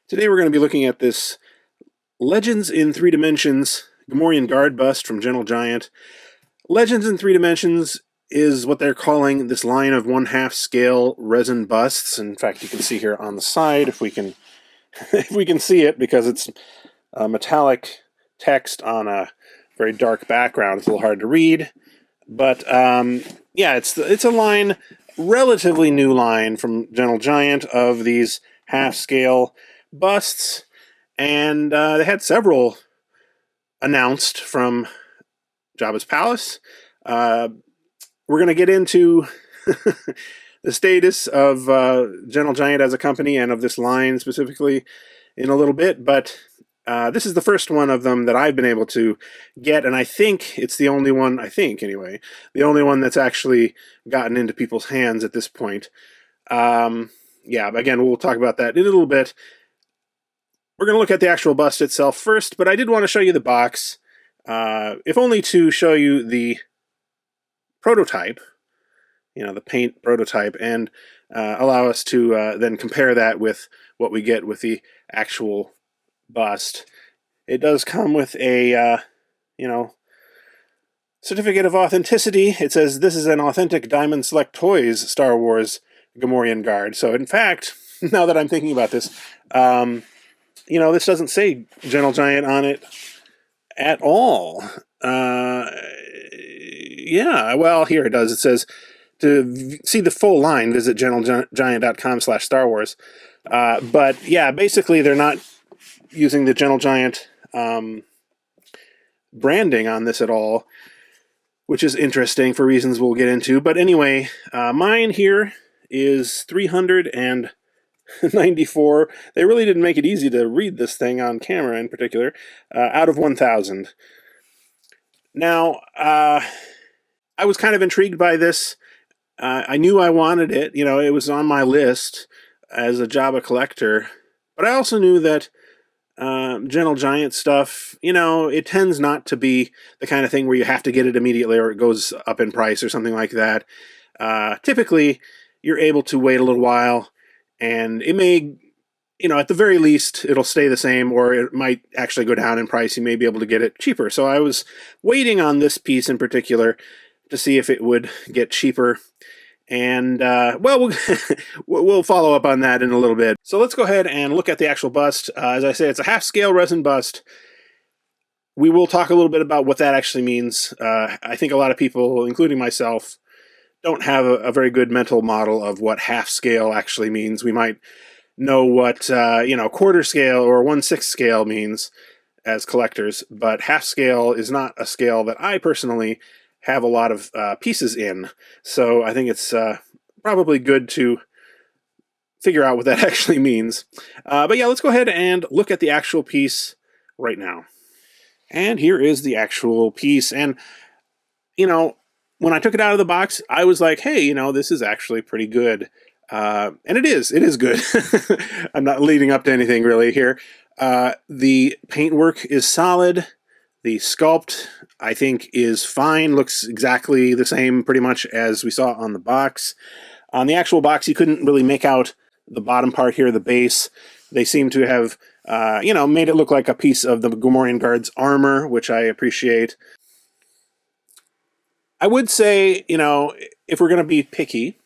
Today we're going to be looking at this Legends in 3 Dimensions Gamorrean Guard bust from Gentle Giant. Legends in 3 Dimensions is what they're calling this line of 1/2 scale resin busts. In fact, you can see here on the side, if we can if we can see it, because it's metallic text on a very dark background. It's a little hard to read, but yeah, it's a line, relatively new line from Gentle Giant of these half-scale busts, and they had several announced from Jabba's palace. We're going to get into the status of Gentle Giant as a company and of this line specifically in a little bit, but this is the first one of them that I've been able to get, and I think it's the only one, anyway, the only one that's actually gotten into people's hands at this point. Yeah, again, we'll talk about that in a little bit. We're going to look at the actual bust itself first, but I did want to show you the box, if only to show you the prototype, the paint prototype, and allow us to then compare that with what we get with the actual bust. It does come with a, certificate of authenticity. It says, "This is an authentic Diamond Select Toys Star Wars Gamorrean Guard." So, in fact, now that I'm thinking about this, this doesn't say Gentle Giant on it at all. Yeah, well, here it does. It says, to see the full line, visit gentlegiant.com/Star Wars. But, yeah, basically they're not using the Gentle Giant branding on this at all, which is interesting for reasons we'll get into. But anyway, mine here is 394. They really didn't make it easy to read this thing on camera in particular, out of 1,000. Now, I was kind of intrigued by this. I knew I wanted it. It was on my list as a Jabba collector. But I also knew that Gentle Giant stuff, it tends not to be the kind of thing where you have to get it immediately or it goes up in price or something like that. Typically, you're able to wait a little while, and it may, at the very least, it'll stay the same, or it might actually go down in price. You may be able to get it cheaper. So I was waiting on this piece in particular to see if it would get cheaper. And, well, we'll follow up on that in a little bit. So let's go ahead and look at the actual bust. As I say, it's a half-scale resin bust. We will talk a little bit about what that actually means. I think a lot of people, including myself, don't have a very good mental model of what half-scale actually means. We might know what, quarter scale or 1/6 scale means as collectors, but half-scale is not a scale that I personally have a lot of pieces in. So I think it's probably good to figure out what that actually means. But yeah, let's go ahead and look at the actual piece right now. And here is the actual piece. And, when I took it out of the box, I was like, hey, this is actually pretty good. And it is good. I'm not leading up to anything really here. The paintwork is solid. The sculpt, I think, is fine. Looks exactly the same pretty much as we saw on the box. On the actual box, you couldn't really make out the bottom part here, the base. They seem to have, made it look like a piece of the Gamorrean Guard's armor, which I appreciate. I would say, if we're going to be picky,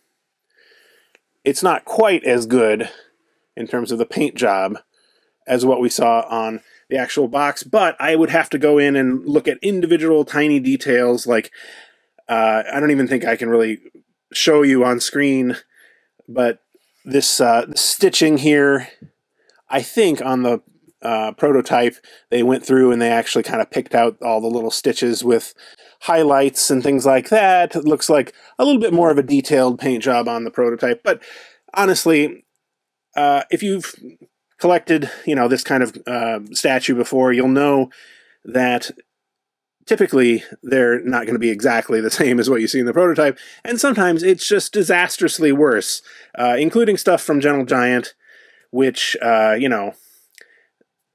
it's not quite as good in terms of the paint job as what we saw on the actual box, but I would have to go in and look at individual tiny details. Like, I don't even think I can really show you on screen, but this stitching here, I think on the prototype, they went through and they actually kind of picked out all the little stitches with highlights and things like that. It looks like a little bit more of a detailed paint job on the prototype, but honestly, if you've collected, this kind of statue before, you'll know that typically they're not going to be exactly the same as what you see in the prototype, and sometimes it's just disastrously worse, including stuff from Gentle Giant, which,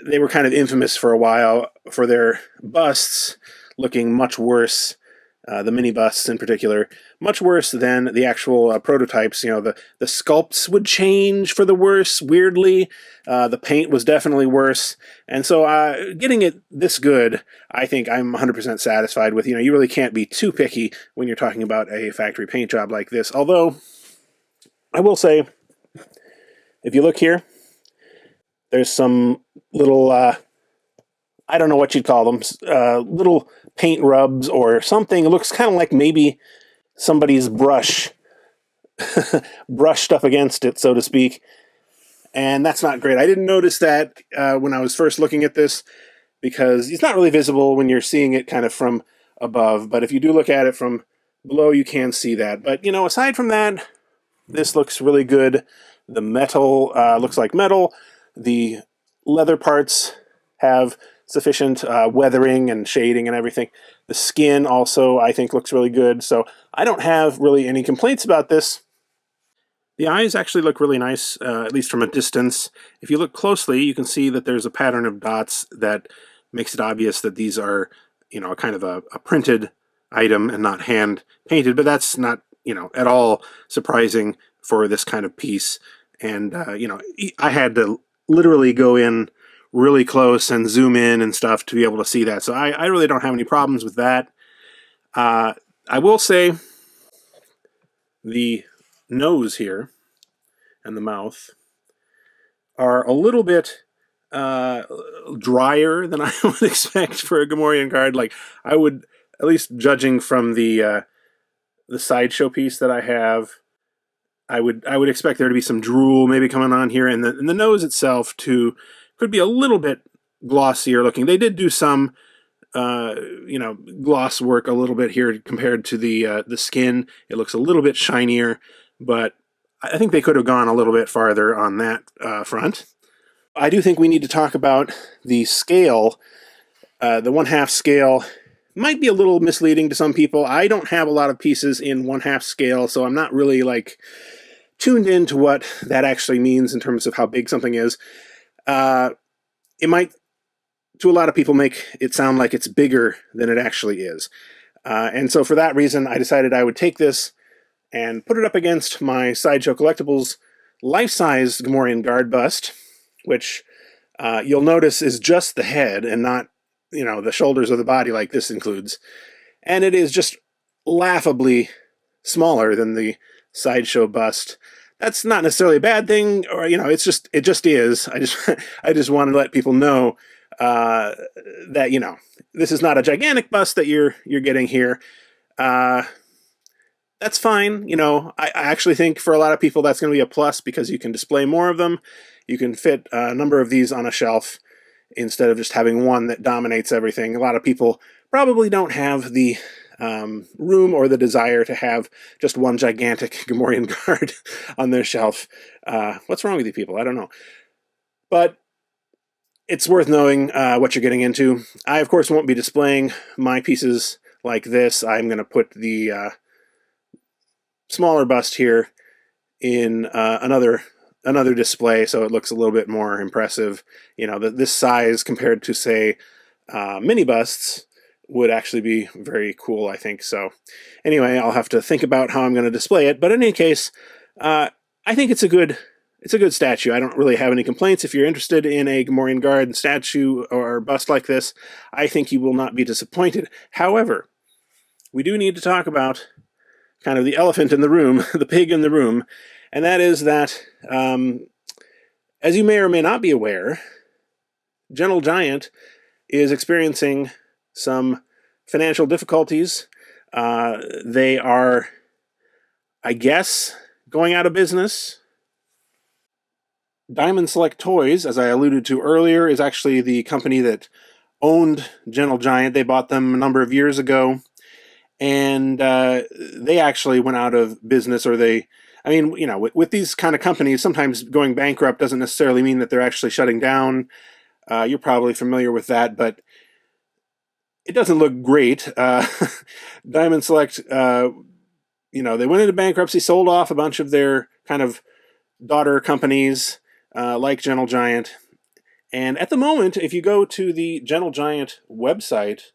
they were kind of infamous for a while for their busts looking much worse the mini busts in particular, much worse than the actual prototypes. The sculpts would change for the worse, weirdly. The paint was definitely worse. And so getting it this good, I think I'm 100% satisfied with. You really can't be too picky when you're talking about a factory paint job like this. Although, I will say, if you look here, there's some little, I don't know what you'd call them, little paint rubs or something. It looks kind of like maybe somebody's brushed up against it, so to speak. And that's not great. I didn't notice that when I was first looking at this, because it's not really visible when you're seeing it kind of from above. But if you do look at it from below, you can see that. But, aside from that, this looks really good. The metal looks like metal. The leather parts have sufficient weathering and shading and everything. The skin also, I think, looks really good. So I don't have really any complaints about this. The eyes actually look really nice, at least from a distance. If you look closely, you can see that there's a pattern of dots that makes it obvious that these are, kind of a printed item and not hand painted. But that's not, at all surprising for this kind of piece. And, I had to literally go in really close and zoom in and stuff to be able to see that. So I really don't have any problems with that. I will say the nose here and the mouth are a little bit drier than I would expect for a Gamorrean Guard. Like, I would, at least judging from the sideshow piece that I have, I would expect there to be some drool maybe coming on here, and the nose itself too could be a little bit glossier looking. They did do some gloss work a little bit here compared to the skin. It looks a little bit shinier, but I think they could have gone a little bit farther on that front. I do think we need to talk about the scale. The 1/2 scale might be a little misleading to some people. I don't have a lot of pieces in 1/2 scale, so I'm not really tuned into what that actually means in terms of how big something is. It might, to a lot of people, make it sound like it's bigger than it actually is. And so for that reason, I decided I would take this and put it up against my Sideshow Collectibles life-size Gamorrean Guard bust, which you'll notice is just the head and not, the shoulders of the body like this includes. And it is just laughably smaller than the Sideshow bust. That's not necessarily a bad thing, or it just is. I just want to let people know that this is not a gigantic bust that you're getting here. That's fine. I actually think for a lot of people that's going to be a plus because you can display more of them. You can fit a number of these on a shelf instead of just having one that dominates everything. A lot of people probably don't have the room or the desire to have just one gigantic Gamorrean Guard on their shelf. What's wrong with you people? I don't know. But it's worth knowing what you're getting into. I, of course, won't be displaying my pieces like this. I'm going to put the smaller bust here in another display so it looks a little bit more impressive. This size compared to, say, mini busts would actually be very cool, I think. So anyway, I'll have to think about how I'm going to display it. But in any case, I think it's a good statue. I don't really have any complaints. If you're interested in a Gamorrean Guard statue or bust like this, I think you will not be disappointed. However, we do need to talk about kind of the elephant in the room, the pig in the room, and that is that, as you may or may not be aware, Gentle Giant is experiencing some financial difficulties. They are, I guess, going out of business. Diamond Select Toys, as I alluded to earlier, is actually the company that owned Gentle Giant. They bought them a number of years ago, and they actually went out of business, or with these kind of companies, sometimes going bankrupt doesn't necessarily mean that they're actually shutting down. You're probably familiar with that, but it doesn't look great. Diamond Select, they went into bankruptcy, sold off a bunch of their kind of daughter companies, like Gentle Giant. And at the moment, if you go to the Gentle Giant website,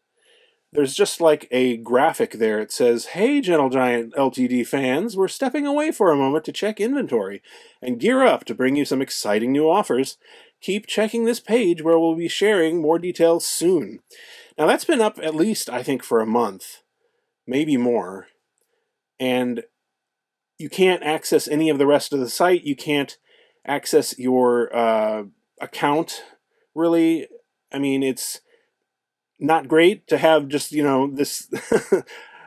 there's just like a graphic there. It says, "Hey, Gentle Giant LTD fans, we're stepping away for a moment to check inventory and gear up to bring you some exciting new offers. Keep checking this page where we'll be sharing more details soon." Now, that's been up at least, I think, for a month, maybe more. And you can't access any of the rest of the site. You can't access your account, really. I mean, it's not great to have just, this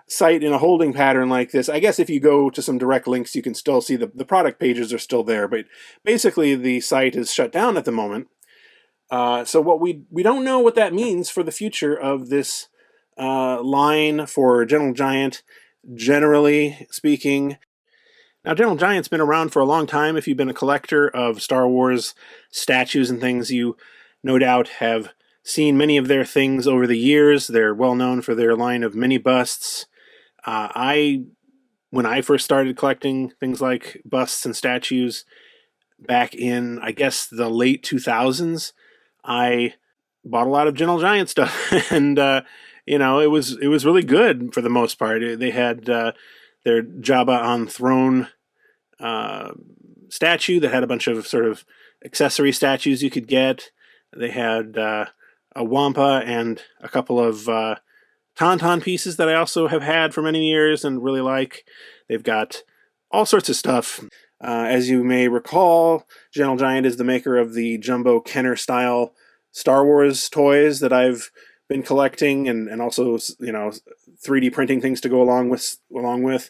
site in a holding pattern like this. I guess if you go to some direct links, you can still see the product pages are still there. But basically, the site is shut down at the moment. So what we don't know what that means for the future of this line for Gentle Giant, generally speaking. Now, Gentle Giant's been around for a long time. If you've been a collector of Star Wars statues and things, you no doubt have seen many of their things over the years. They're well known for their line of mini busts. When I first started collecting things like busts and statues back in, I guess, the late 2000s, I bought a lot of Gentle Giant stuff, and it was really good for the most part. They had their Jabba on throne statue that had a bunch of sort of accessory statues you could get. They had a Wampa and a couple of Tauntaun pieces that I also have had for many years and really like. They've got all sorts of stuff. As you may recall, Gentle Giant is the maker of the Jumbo Kenner style Star Wars toys that I've been collecting, and also 3D printing things to go along with.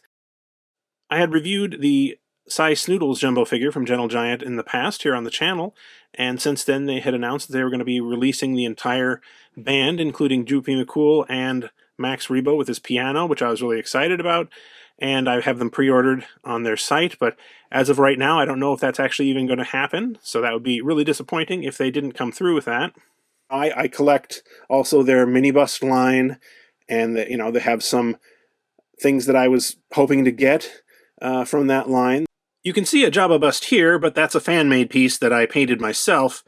I had reviewed the Cy Snoodles Jumbo figure from Gentle Giant in the past here on the channel, and since then they had announced that they were going to be releasing the entire band, including Droopy McCool and Max Rebo with his piano, which I was really excited about, and I have them pre-ordered on their site, but as of right now I don't know if that's actually even going to happen, so that would be really disappointing if they didn't come through with that. I collect also their mini bust line, and they have some things that I was hoping to get from that line. You can see a Jabba bust here, but that's a fan-made piece that I painted myself.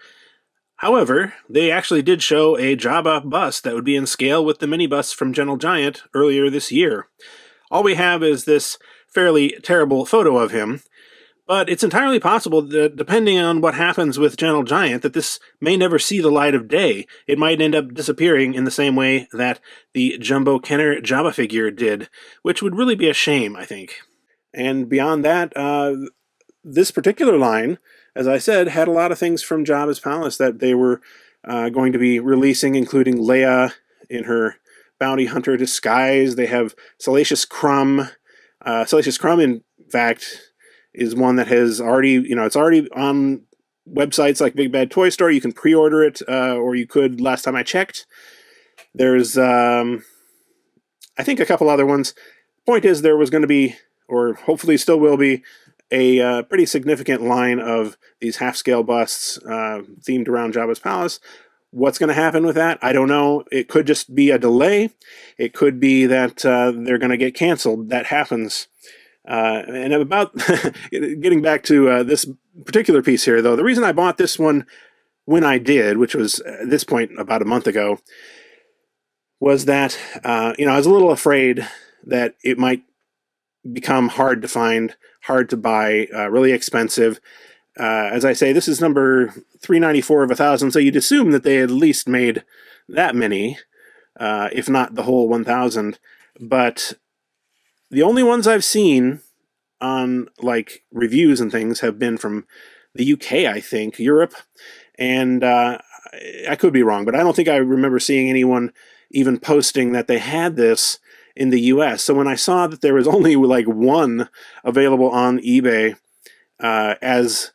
However, they actually did show a Jabba bust that would be in scale with the mini busts from Gentle Giant earlier this year. All we have is this fairly terrible photo of him, but it's entirely possible that, depending on what happens with Gentle Giant, that this may never see the light of day. It might end up disappearing in the same way that the Jumbo Kenner Jabba figure did, which would really be a shame, I think. And beyond that, this particular line, as I said, had a lot of things from Jabba's palace that they were going to be releasing, including Leia in her bounty hunter disguise. They have Salacious Crumb. Salacious Crumb, in fact, is one that has already, it's already on websites like Big Bad Toy Store. You can pre-order it, or you could last time I checked. There's, I think, a couple other ones. Point is, there was going to be, or hopefully still will be, a pretty significant line of these half-scale busts themed around Jabba's palace. What's going to happen with that? I don't know. It could just be a delay. It could be that they're going to get canceled. That happens. And about getting back to this particular piece here, though, the reason I bought this one when I did, which was at this point about a month ago, was that I was a little afraid that it might become hard to find, hard to buy, really expensive. As I say, this is number 394 of 1,000, so you'd assume that they at least made that many, if not the whole 1,000. But the only ones I've seen on reviews and things have been from the UK, I think, Europe, and I could be wrong, but I don't think I remember seeing anyone even posting that they had this in the US. So when I saw that there was only one available on eBay as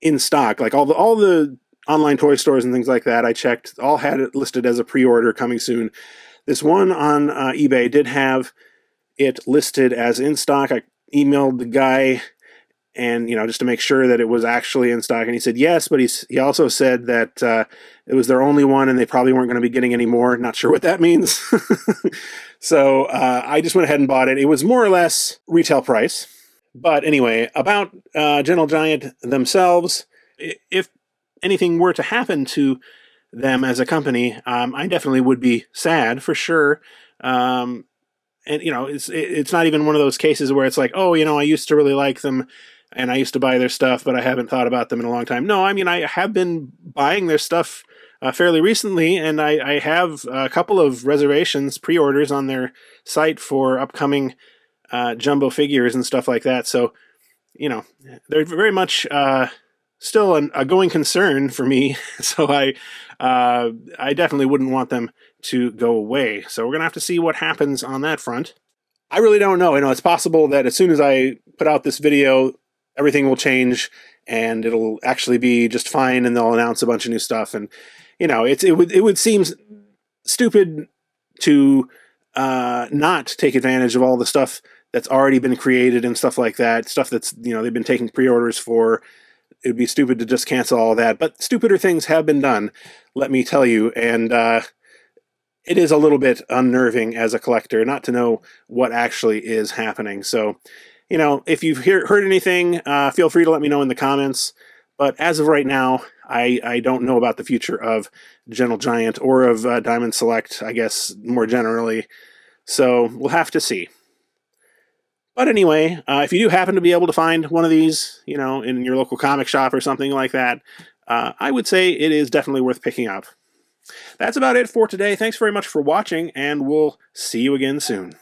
in stock, all the online toy stores and things like that, I checked, all had it listed as a pre-order coming soon. This one on eBay did have it listed as in stock. I emailed the guy, and just to make sure that it was actually in stock, and he said yes, but he also said that it was their only one and they probably weren't going to be getting any more. Not sure what that means. So I just went ahead and bought it. It was more or less retail price. But anyway, about Gentle Giant themselves, if anything were to happen to them as a company, I definitely would be sad, for sure. And it's not even one of those cases where it's like, oh, I used to really like them and I used to buy their stuff, but I haven't thought about them in a long time. No, I mean, I have been buying their stuff fairly recently, and I have a couple of reservations, pre-orders on their site for upcoming jumbo figures and stuff like that. So, they're very much still a going concern for me. So I definitely wouldn't want them to go away. So we're gonna have to see what happens on that front. I really don't know. It's possible that as soon as I put out this video, everything will change and it'll actually be just fine, and they'll announce a bunch of new stuff. And it would seem stupid to not take advantage of all the stuff that's already been created and stuff like that. Stuff that's they've been taking pre-orders for. It would be stupid to just cancel all that. But stupider things have been done, let me tell you. And it is a little bit unnerving as a collector not to know what actually is happening. So, if you've heard anything, feel free to let me know in the comments. But as of right now, I don't know about the future of Gentle Giant or of Diamond Select, I guess, more generally. So we'll have to see. But anyway, if you do happen to be able to find one of these, in your local comic shop or something like that, I would say it is definitely worth picking up. That's about it for today. Thanks very much for watching, and we'll see you again soon.